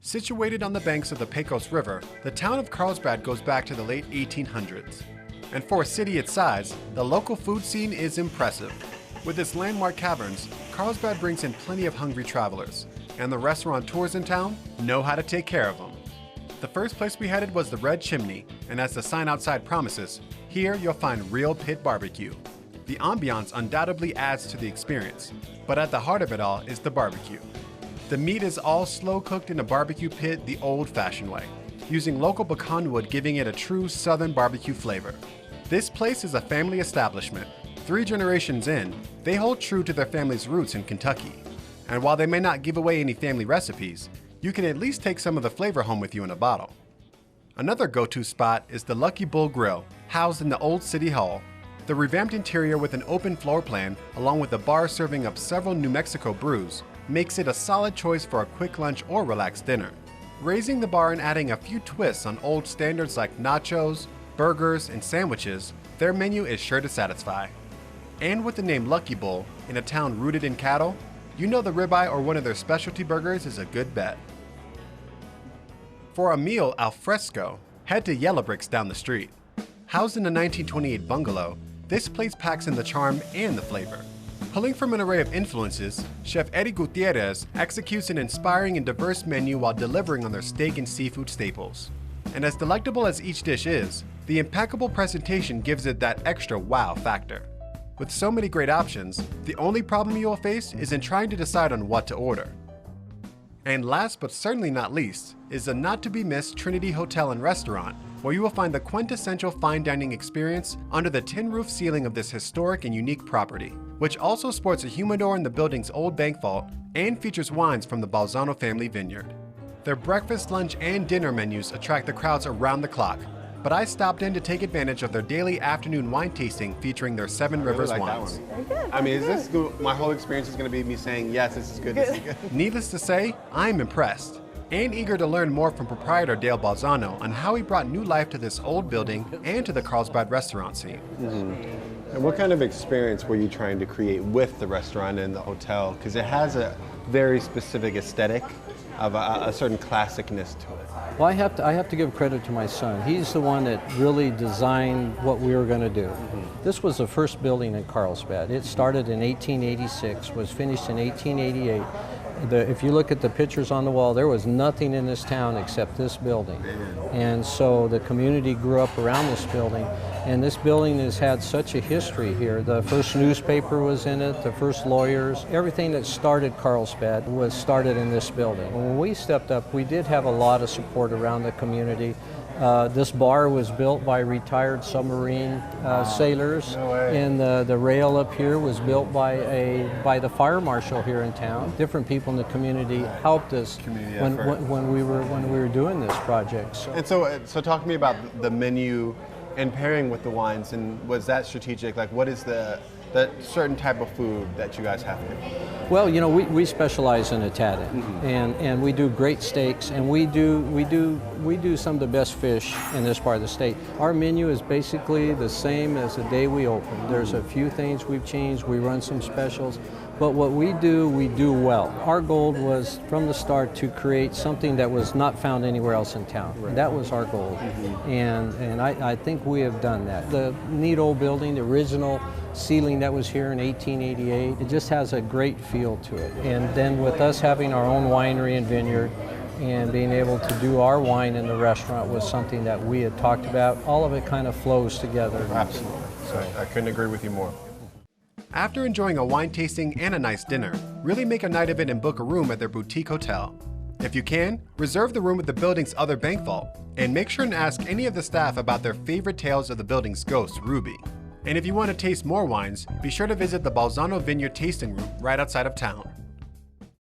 Situated on the banks of the Pecos River, the town of Carlsbad goes back to the late 1800s. And for a city its size, the local food scene is impressive. With its landmark caverns, Carlsbad brings in plenty of hungry travelers, and the restaurateurs in town know how to take care of them. The first place we headed was the Red Chimney, and as the sign outside promises, here you'll find real pit barbecue. The ambiance undoubtedly adds to the experience, but at the heart of it all is the barbecue. The meat is all slow cooked in a barbecue pit the old-fashioned way, using local pecan wood giving it a true southern barbecue flavor. This place is a family establishment. 3 generations in, they hold true to their family's roots in Kentucky. And while they may not give away any family recipes, you can at least take some of the flavor home with you in a bottle. Another go-to spot is the Lucky Bull Grill, housed in the old City Hall. The revamped interior with an open floor plan, along with a bar serving up several New Mexico brews, makes it a solid choice for a quick lunch or relaxed dinner. Raising the bar and adding a few twists on old standards like nachos, burgers, and sandwiches, their menu is sure to satisfy. And with the name Lucky Bull, in a town rooted in cattle, you know the ribeye or one of their specialty burgers is a good bet. For a meal al fresco, head to Yellow Bricks down the street. Housed in a 1928 bungalow, this place packs in the charm and the flavor. Pulling from an array of influences, Chef Eddie Gutierrez executes an inspiring and diverse menu while delivering on their steak and seafood staples. And as delectable as each dish is, the impeccable presentation gives it that extra wow factor. With so many great options, the only problem you will face is in trying to decide on what to order. And last but certainly not least is the not-to-be-missed Trinity Hotel and Restaurant, where you will find the quintessential fine dining experience under the tin-roof ceiling of this historic and unique property, which also sports a humidor in the building's old bank vault and features wines from the Balzano family vineyard. Their breakfast, lunch, and dinner menus attract the crowds around the clock, but I stopped in to take advantage of their daily afternoon wine tasting featuring their Seven Rivers wines. Very good. I mean, is this good? My whole experience is going to be me saying, yes, this is good, this is good. Needless to say, I'm impressed and eager to learn more from proprietor Dale Balzano on how he brought new life to this old building and to the Carlsbad restaurant scene. And what kind of experience were you trying to create with the restaurant and the hotel? Because it has a very specific aesthetic of a certain classicness to it. Well, I have to give credit to my son. He's the one that really designed what we were going to do. This was the first building in Carlsbad. It started in 1886, was finished in 1888. If you look at the pictures on the wall, there was nothing in this town except this building. And so the community grew up around this building, and this building has had such a history here. The first newspaper was in it, the first lawyers. Everything that started Carlsbad was started in this building. When we stepped up, we did have a lot of support around the community. This bar was built by retired submarine sailors, No way. and the rail up here was built by the fire marshal here in town. Different people in the community helped us when we were doing this project. And so talk to me about the menu and pairing with the wines, and was that strategic? Like, what is the certain type of food that you guys have to do? Well, you know, we specialize in Italian, and we do great steaks, and we do some of the best fish in this part of the state. Our menu is basically the same as the day we opened. There's a few things we've changed. We run some specials, but what we do well. Our goal was from the start to create something that was not found anywhere else in town. Right. That was our goal, and I think we have done that. The neat old building, the original ceiling that was here in 1888, it just has a great feel to it. And then with us having our own winery and vineyard and being able to do our wine in the restaurant was something that we had talked about. All of it kind of flows together. Absolutely. So I couldn't agree with you more. After enjoying a wine tasting and a nice dinner, really make a night of it and book a room at their boutique hotel. If you can, reserve the room with the building's other bank vault, and make sure and ask any of the staff about their favorite tales of the building's ghost, Ruby. And if you want to taste more wines, be sure to visit the Balzano Vineyard Tasting Room right outside of town.